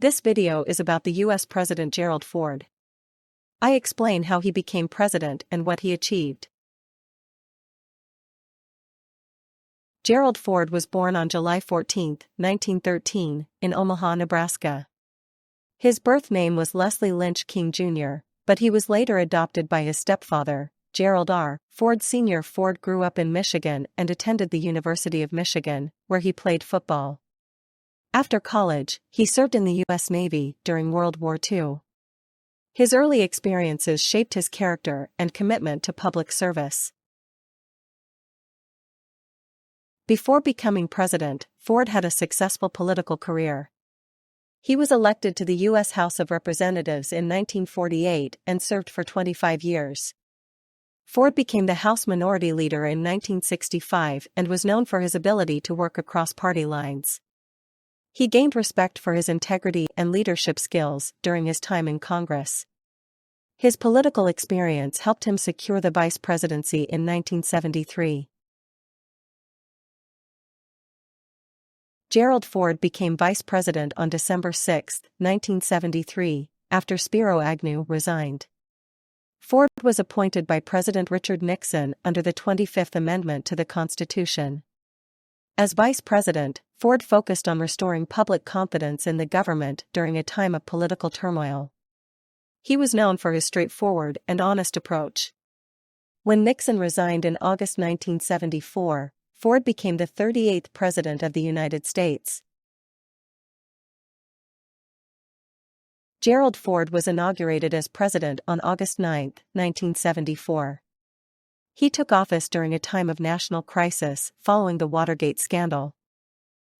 This video is about the US President Gerald Ford. I explain how he became president and what he achieved. Gerald Ford was born on July 14, 1913, in Omaha, Nebraska. His birth name was Leslie Lynch King Jr., but he was later adopted by his stepfather, Gerald R. Ford Sr. Ford grew up in Michigan and attended the University of Michigan, where he played football. After college, he served in the U.S. Navy during World War II. His early experiences shaped his character and commitment to public service. Before becoming president, Ford had a successful political career. He was elected to the U.S. House of Representatives in 1948 and served for 25 years. Ford became the House Minority Leader in 1965 and was known for his ability to work across party lines. He gained respect for his integrity and leadership skills during his time in Congress. His political experience helped him secure the vice presidency in 1973. Gerald Ford became vice president on December 6, 1973, after Spiro Agnew resigned. Ford was appointed by President Richard Nixon under the 25th Amendment to the Constitution. As vice president, Ford focused on restoring public confidence in the government during a time of political turmoil. He was known for his straightforward and honest approach. When Nixon resigned in August 1974, Ford became the 38th President of the United States. Gerald Ford was inaugurated as president on August 9, 1974. He took office during a time of national crisis following the Watergate scandal.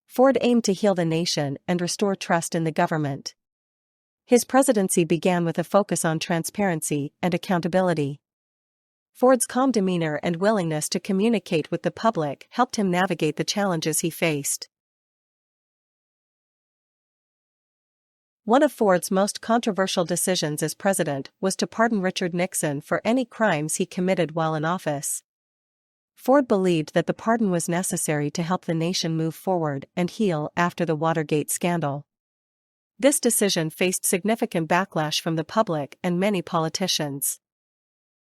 Ford aimed to heal the nation and restore trust in the government. His presidency began with a focus on transparency and accountability. Ford's calm demeanor and willingness to communicate with the public helped him navigate the challenges he faced. One of Ford's most controversial decisions as president was to pardon Richard Nixon for any crimes he committed while in office. Ford believed that the pardon was necessary to help the nation move forward and heal after the Watergate scandal. This decision faced significant backlash from the public and many politicians.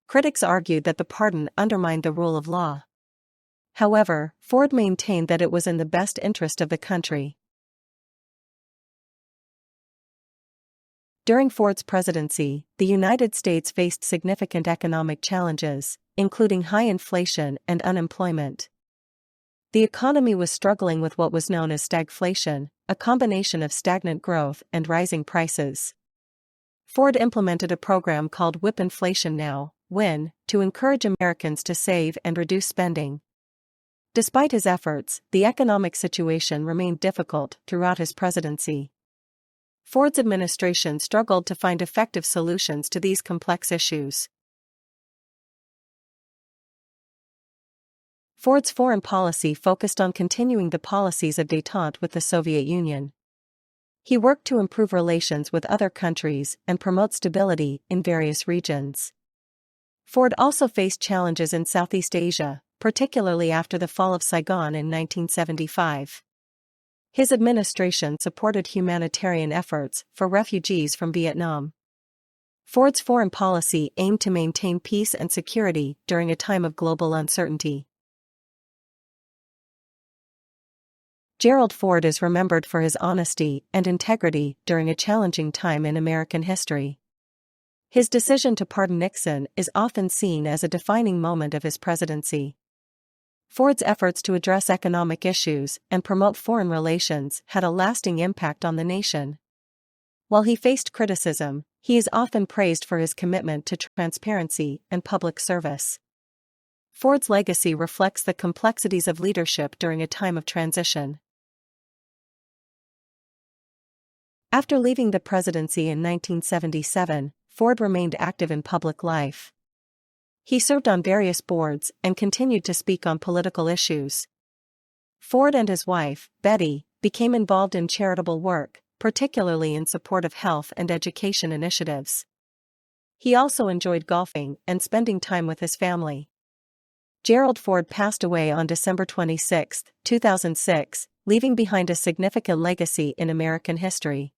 Critics argued that the pardon undermined the rule of law. However, Ford maintained that it was in the best interest of the country. During Ford's presidency, the United States faced significant economic challenges, including high inflation and unemployment. The economy was struggling with what was known as stagflation, a combination of stagnant growth and rising prices. Ford implemented a program called Whip Inflation Now, WIN, to encourage Americans to save and reduce spending. Despite his efforts, the economic situation remained difficult throughout his presidency. Ford's administration struggled to find effective solutions to these complex issues. Ford's foreign policy focused on continuing the policies of détente with the Soviet Union. He worked to improve relations with other countries and promote stability in various regions. Ford also faced challenges in Southeast Asia, particularly after the fall of Saigon in 1975. His administration supported humanitarian efforts for refugees from Vietnam. Ford's foreign policy aimed to maintain peace and security during a time of global uncertainty. Gerald Ford is remembered for his honesty and integrity during a challenging time in American history. His decision to pardon Nixon is often seen as a defining moment of his presidency. Ford's efforts to address economic issues and promote foreign relations had a lasting impact on the nation. While he faced criticism, he is often praised for his commitment to transparency and public service. Ford's legacy reflects the complexities of leadership during a time of transition. After leaving the presidency in 1977, Ford remained active in public life. He served on various boards and continued to speak on political issues. Ford and his wife, Betty, became involved in charitable work, particularly in support of health and education initiatives. He also enjoyed golfing and spending time with his family. Gerald Ford passed away on December 26, 2006, leaving behind a significant legacy in American history.